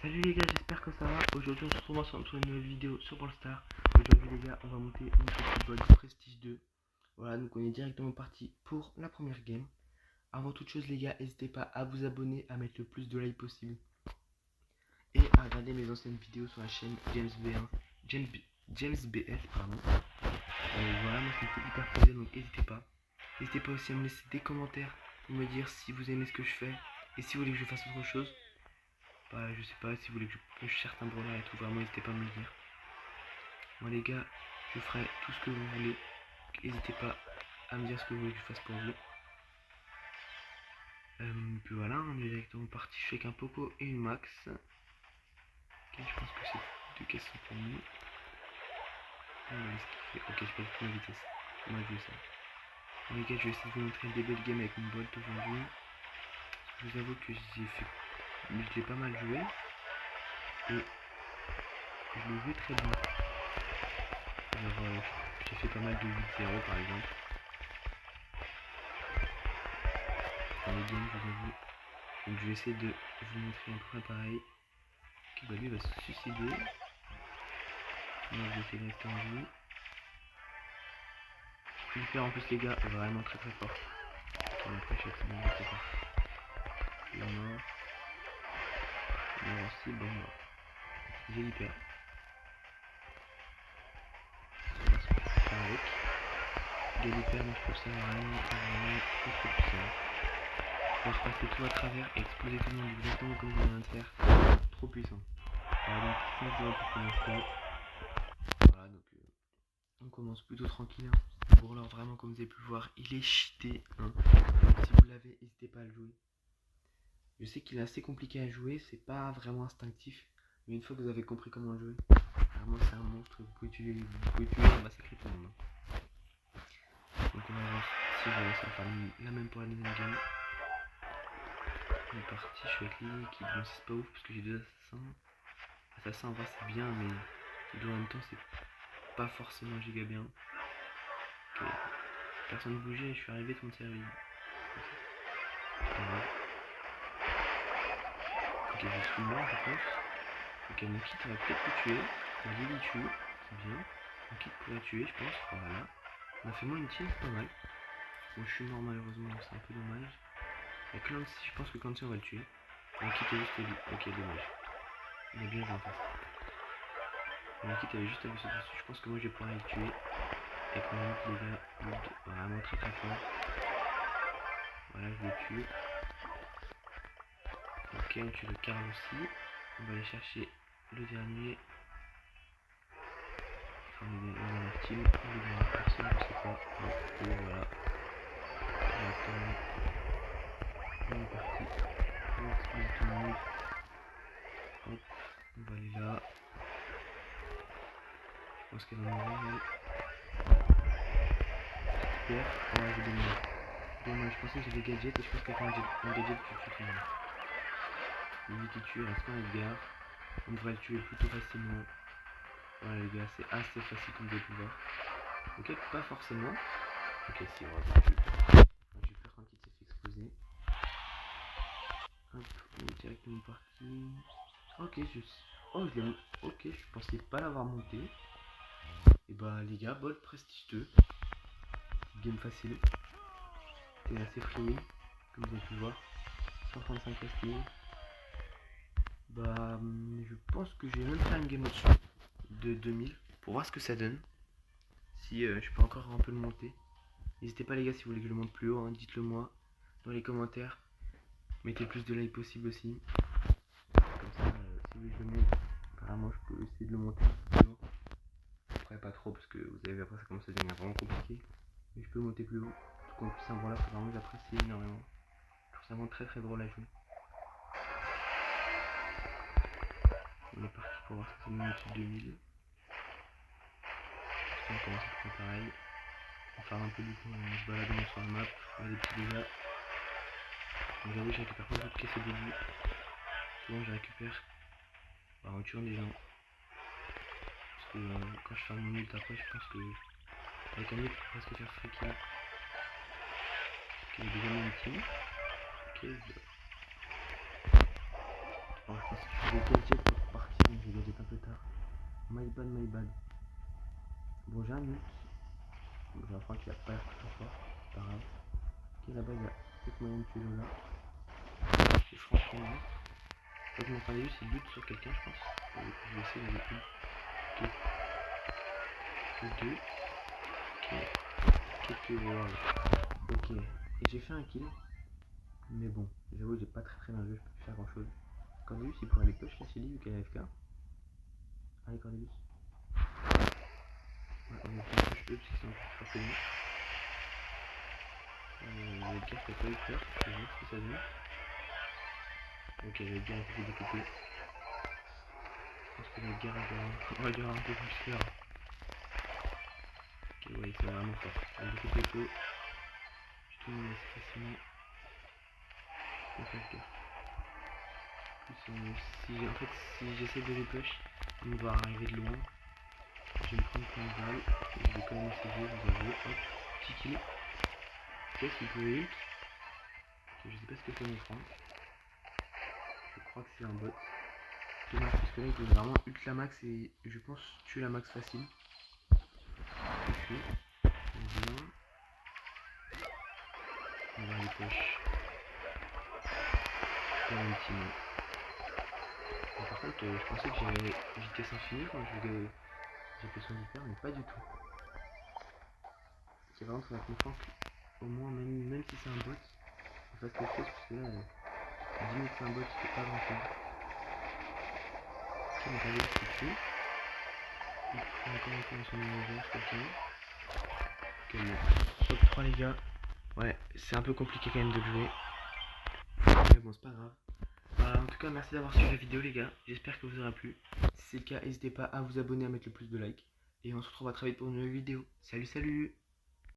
Salut les gars, j'espère que ça va. Aujourd'hui on se retrouve ensemble sur une nouvelle vidéo sur Brawl Stars. Aujourd'hui les gars, on va monter une petite boîte de Prestige 2. Voilà, donc on est directement parti pour la première game. Avant toute chose les gars, n'hésitez pas à vous abonner, à mettre le plus de likes possible. Et à regarder mes anciennes vidéos sur la chaîne James BS, pardon. Voilà, moi ça me fait hyper plaisir, donc n'hésitez pas. N'hésitez pas aussi à me laisser des commentaires pour me dire si vous aimez ce que je fais et si vous voulez que je fasse autre chose. Bah, je sais pas, si vous voulez que je plonge certains brawlers et tout, vraiment n'hésitez pas à me le dire. Moi les gars, je ferai tout ce que vous voulez. N'hésitez pas à me dire ce que vous voulez que je fasse pour vous. Puis voilà, on est directement parti. Je fais qu'un Poco et une Max. Ok, je pense que c'est deux questions pour nous. Ok, je perds toute ma vitesse. Moi je veux ça. Bon, les gars, je vais essayer de vous montrer des belles games avec mon Bolt aujourd'hui. Je vous avoue que je l'ai pas mal joué. Et je l'ai joué très bien. Genre, j'ai fait pas mal de 8-0 par exemple. Dans les games, je vous avoue. Donc je vais essayer de vous montrer un peu pareil. Ok, bah lui va se suicider. Moi je vais essayer de rester en vie. Hyper en plus les gars, vraiment très très fort. Ok, après je suis mort, c'est parti. Il est mort. Il est mort aussi, bon mort. J'ai l'hyper. On va se faire avec. L'hyper, moi je trouve ça vraiment trop puissant. Pouvoir passer tout à travers et exploser tout le monde exactement comme je viens de faire. Trop puissant. Voilà donc 5-0 pour commencer. Voilà donc on commence plutôt tranquille. Hein. Brawler vraiment comme vous avez pu le voir, il est cheaté. Hein. Donc si vous l'avez, n'hésitez pas à le jouer. Je sais qu'il est assez compliqué à jouer, c'est pas vraiment instinctif. Mais une fois que vous avez compris comment le jouer, vraiment c'est un monstre, vous pouvez tuer et massacrer tout le monde. Donc on va voir si je vais réussir à faire la même pour la deuxième game. On est parti, je suis avec Lily qui bon c'est pas ouf parce que j'ai deux assassins. Assassin en vrai c'est bien mais en même temps c'est pas forcément giga bien. Ok. Personne ne bougeait, je suis arrivé, tout le monde s'est réveillé. Ok, je suis mort je pense. Ok, mon kit va peut-être le tuer. La Lily tue, c'est bien. Mon kit pourrait tuer je pense, voilà. On a fait moins une team, c'est pas mal. Bon je suis mort malheureusement donc c'est un peu dommage. Il y a Clancy, je pense que Clancy on va le tuer. Mon kit est juste lui. Ok, dommage. Il a bien joué en face. Mon kit avait juste à lui sauter dessus, je pense que moi je vais pouvoir le tuer. Avec mon ult les gars, vraiment très très fort. Voilà, je l'ai tué. Ok, on tue le Karl aussi. On va aller chercher le dernier. Enfin, le dernier team. Le dernier personne, je sais pas. Et voilà. Directement. On est parti. On explose tout le monde. Hop, on va aller là. Je pense qu'elle va mourir, elle. Super. Ouais, j'ai dommage. Dommage, je pensais que j'avais gadget et je pense qu'avec un gadget, tu tues tout le monde. Lui qui tue, il reste qu'un Edgar. On devrait le tuer plutôt facilement. Voilà les gars, c'est assez facile comme vous pouvez le voir. Ok, pas forcément. Ok, si, on va le tuer. J'ai peur qu'un kit s'est fait exploser. Hop, on est directement parti. Ok, oh, je l'ai. Ok, je pensais pas l'avoir monté. Et bah, les gars, bol prestige 2. Game facile. C'était assez fluide, comme vous avez pu le voir. 135 prestige. Bah, je pense que je vais même faire une game au-dessus de 2000 pour voir ce que ça donne. Si je peux encore un peu le monter. N'hésitez pas les gars si vous voulez que je le monte plus haut, hein, dites-le moi dans les commentaires. Mettez le plus de likes possible aussi. Comme ça, si vous voulez que je le monte, apparemment je peux essayer de le monter un peu plus haut. Après pas trop parce que vous avez vu après ça commence à devenir vraiment compliqué. Mais je peux le monter plus haut. Tout en plus un voilà, vraiment j'apprécie énormément. Je trouve ça vraiment très très drôle à jouer. On est parti pour voir ce que ça donne au-dessus de 2000. On commence à faire pareil. On va faire un peu du coup, on se balade sur la map, on a des petits dégâts. Donc j'avoue je récupère pas beaucoup de caisses au début. Souvent je récupère en tuant des gens. Parce que quand je fais mon ult après je pense que avec un ult je peux presque faire free kill. Ok, il y a déjà mon team. Ok, bon, je pense que si je fais des gadgets bâtard. My bad. Bon, j'ai un ult. J'ai un franc qui a pas l'air très fort. Pas grave. Ok, là-bas, il y a peut-être moyen de tuer Lola. C'est franchement mort. Donc, mon premier but, c'est but sur quelqu'un, je pense. Je vais essayer d'aller plus. Ok. 2. Ok. Ok. Et j'ai fait un kill. Mais bon, j'avoue, j'ai pas très bien joué, je peux plus faire grand chose. Cornelius, il pourrait aller push la Célie vu qu'elle est AFK. Allez, Cornelius. Ouais, on va faire push eux parce qu'ils sont plus forts que nous. Edgar, t'as pas eu peur, je vais voir ce que ça donne. Ok, Edgar a été découpé. Je pense que Edgar va y avoir un peu plus peur. Ok, ouais, c'est vraiment fort. On a beaucoup de tôt. Je tourne assez facilement. Edgar. Si j'essaie de les push, on va arriver de loin. Je vais me prendre plein de balles. Je vais quand même essayer, vous avez. Hop, petit kill. Qu'est-ce qu'il peut ult? Je sais pas ce que c'est mon franc. Je crois que c'est un bot. Dommage parce que là il peut vraiment ult la max et je pense tuer la max facile. Je suis. Bien. On va aller push. Pour un petit mot. Par contre, je pensais que j'avais vitesse infinie quand j'ai fait son hyper, mais pas du tout. C'est vraiment faudrait que mon franc, au moins, même si c'est un bot, il fasse quelque chose parce que là, 10 minutes c'est un bot, il fait pas grand chose. Ok, on va aller se tuer. Il prend encore un peu dans son univers, quelqu'un. Ok, top 3 les gars. Ouais, c'est un peu compliqué quand même de jouer. Mais bon, c'est pas grave. En tout cas, merci d'avoir suivi la vidéo les gars. J'espère que vous aura plu. Si c'est le cas, n'hésitez pas à vous abonner, à mettre le plus de likes. Et on se retrouvera très vite pour une nouvelle vidéo. Salut, salut!